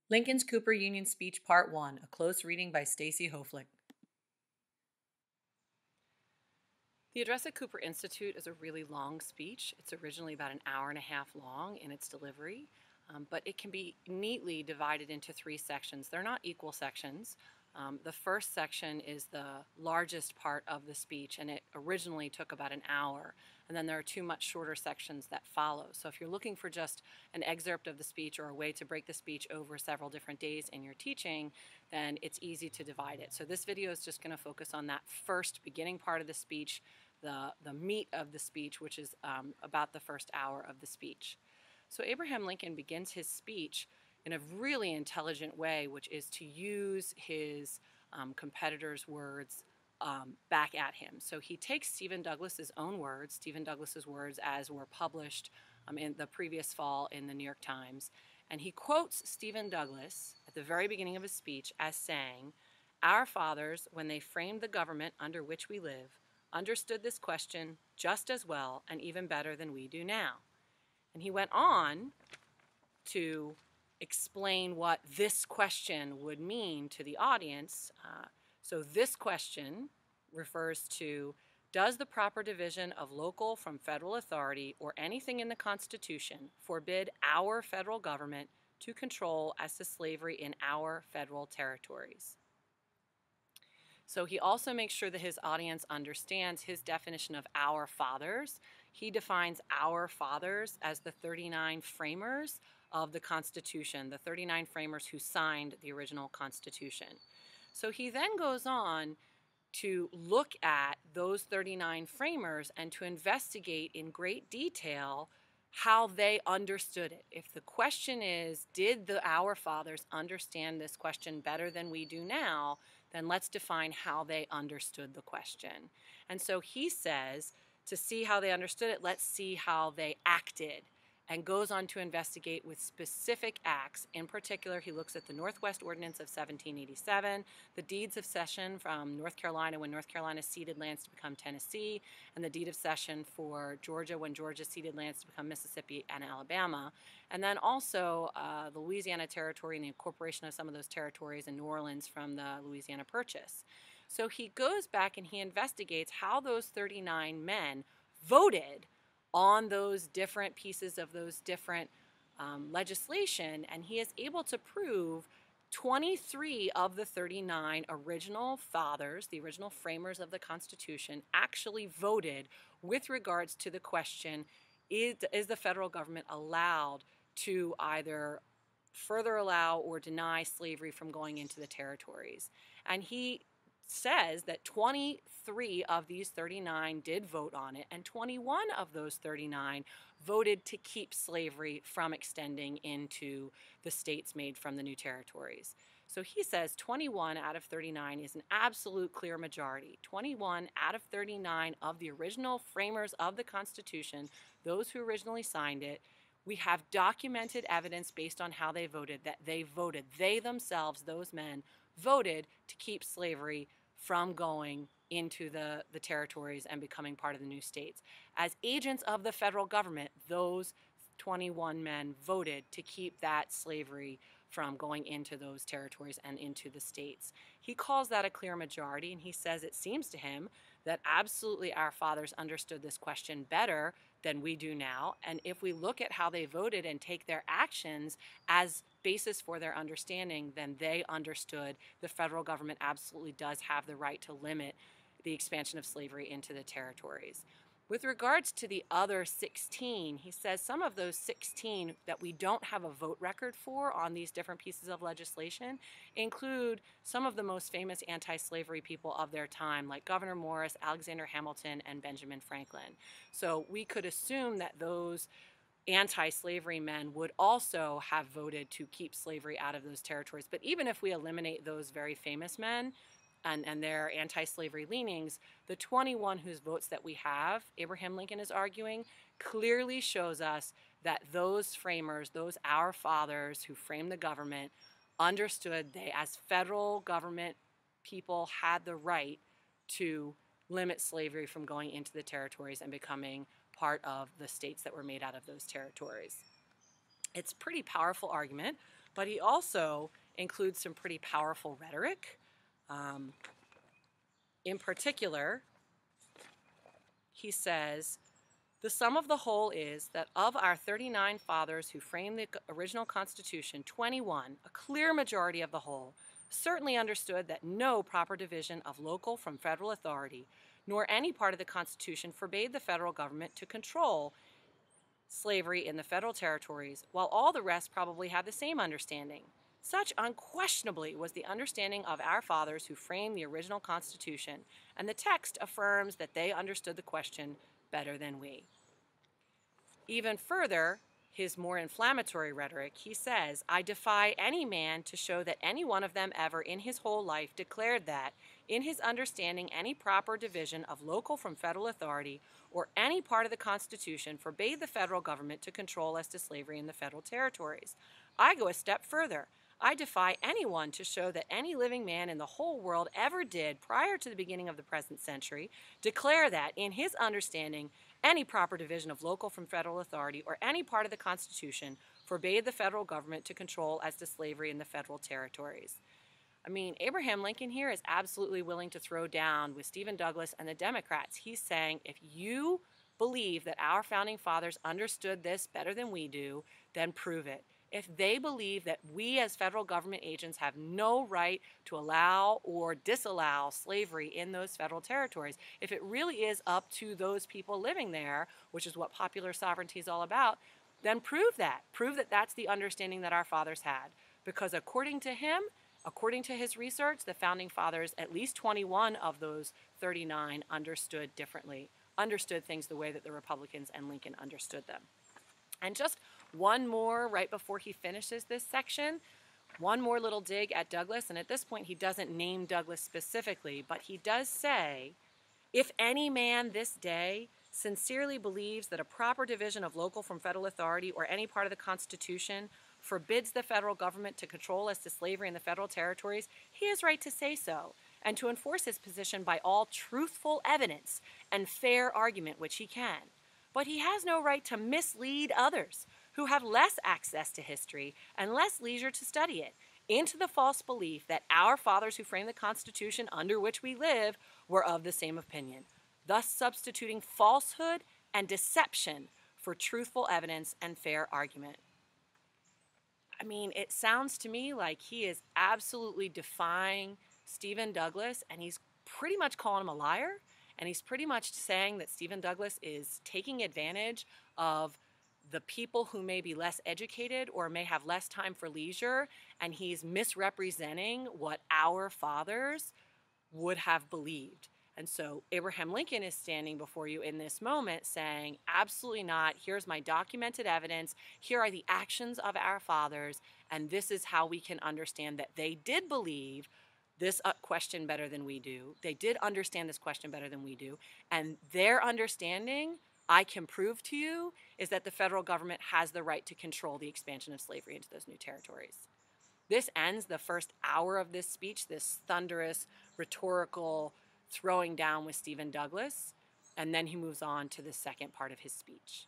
Lincoln's Cooper Union Speech Part 1, a close reading by Stacy Hoflick. The address at Cooper Institute is a really long speech. It's originally about an hour and a half long in its delivery, but it can be neatly divided into three sections. They're not equal sections. The first section is the largest part of the speech, and it originally took about an hour. And then there are two much shorter sections that follow. So if you're looking for just an excerpt of the speech or a way to break the speech over several different days in your teaching, then it's easy to divide it. So this video is just going to focus on that first beginning part of the speech, the meat of the speech, which is about the first hour of the speech. So Abraham Lincoln begins his speech in a really intelligent way, which is to use his competitors' words back at him. So he takes Stephen Douglas's own words, Stephen Douglas's words as were published in the previous fall in the New York Times, and he quotes Stephen Douglas at the very beginning of his speech as saying, "Our fathers, when they framed the government under which we live, understood this question just as well and even better than we do now." And he went on to explain what this question would mean to the audience. So this question refers to, does the proper division of local from federal authority or anything in the Constitution forbid our federal government to control as to slavery in our federal territories? So he also makes sure that his audience understands his definition of our fathers. He defines our fathers as the 39 framers of the Constitution, the 39 framers who signed the original Constitution. So he then goes on to look at those 39 framers and to investigate in great detail how they understood it. If the question is, did our fathers understand this question better than we do now, then let's define how they understood the question. And so he says, to see how they understood it, let's see how they acted, and goes on to investigate with specific acts. In particular, he looks at the Northwest Ordinance of 1787, the deeds of cession from North Carolina when North Carolina ceded lands to become Tennessee, and the deed of cession for Georgia when Georgia ceded lands to become Mississippi and Alabama, and then also the Louisiana Territory and the incorporation of some of those territories in New Orleans from the Louisiana Purchase. So he goes back and he investigates how those 39 men voted on those different pieces of those different legislation, and he is able to prove 23 of the 39 original fathers, the original framers of the Constitution, actually voted with regards to the question, is the federal government allowed to either further allow or deny slavery from going into the territories? And he says that 23 of these 39 did vote on it, and 21 of those 39 voted to keep slavery from extending into the states made from the new territories. So he says 21 out of 39 is an absolute clear majority. 21 out of 39 of the original framers of the Constitution, those who originally signed it, we have documented evidence based on how they voted, that they themselves, those men, voted to keep slavery from going into the territories and becoming part of the new states. As agents of the federal government, those 21 men voted to keep that slavery from going into those territories and into the states. He calls that a clear majority, and he says it seems to him that absolutely our fathers understood this question better than we do now. And if we look at how they voted and take their actions as basis for their understanding, then they understood the federal government absolutely does have the right to limit the expansion of slavery into the territories. With regards to the other 16, he says some of those 16 that we don't have a vote record for on these different pieces of legislation include some of the most famous anti-slavery people of their time, like Gouverneur Morris, Alexander Hamilton, and Benjamin Franklin. So we could assume that those anti-slavery men would also have voted to keep slavery out of those territories. But even if we eliminate those very famous men and their anti-slavery leanings, the 21 whose votes that we have, Abraham Lincoln is arguing, clearly shows us that those framers, those our fathers who framed the government, understood they, as federal government people, had the right to limit slavery from going into the territories and becoming part of the states that were made out of those territories. It's a pretty powerful argument, but he also includes some pretty powerful rhetoric. In particular, he says, the sum of the whole is that of our 39 fathers who framed the original Constitution, 21, a clear majority of the whole, certainly understood that no proper division of local from federal authority, nor any part of the Constitution forbade the federal government to control slavery in the federal territories, while all the rest probably had the same understanding. Such unquestionably was the understanding of our fathers who framed the original Constitution, and the text affirms that they understood the question better than we. Even further, his more inflammatory rhetoric, he says, I defy any man to show that any one of them ever in his whole life declared that, in his understanding, any proper division of local from federal authority or any part of the Constitution forbade the federal government to control as to slavery in the federal territories. I go a step further. I defy anyone to show that any living man in the whole world ever did, prior to the beginning of the present century, declare that, in his understanding, any proper division of local from federal authority or any part of the Constitution forbade the federal government to control as to slavery in the federal territories. I mean, Abraham Lincoln here is absolutely willing to throw down with Stephen Douglas and the Democrats. He's saying, if you believe that our founding fathers understood this better than we do, then prove it. If they believe that we as federal government agents have no right to allow or disallow slavery in those federal territories, if it really is up to those people living there, which is what popular sovereignty is all about, then prove that. Prove that that's the understanding that our fathers had. Because according to him, according to his research, the founding fathers, at least 21 of those 39 understood differently, understood things the way that the Republicans and Lincoln understood them. And just one more right before he finishes this section, one more little dig at Douglas, and at this point he doesn't name Douglas specifically, but he does say, if any man this day sincerely believes that a proper division of local from federal authority or any part of the Constitution forbids the federal government to control as to slavery in the federal territories, he is right to say so, and to enforce his position by all truthful evidence and fair argument which he can. But he has no right to mislead others who have less access to history and less leisure to study it into the false belief that our fathers who framed the Constitution under which we live were of the same opinion, thus substituting falsehood and deception for truthful evidence and fair argument. I mean, it sounds to me like he is absolutely defying Stephen Douglas, and he's pretty much calling him a liar, and he's pretty much saying that Stephen Douglas is taking advantage of the people who may be less educated or may have less time for leisure, and he's misrepresenting what our fathers would have believed. And so Abraham Lincoln is standing before you in this moment saying, absolutely not. Here's my documented evidence. Here are the actions of our fathers, and this is how we can understand that they did believe this question better than we do. They did understand this question better than we do, and their understanding, I can prove to you, is that the federal government has the right to control the expansion of slavery into those new territories. This ends the first hour of this speech, this thunderous, rhetorical throwing down with Stephen Douglas, and then he moves on to the second part of his speech.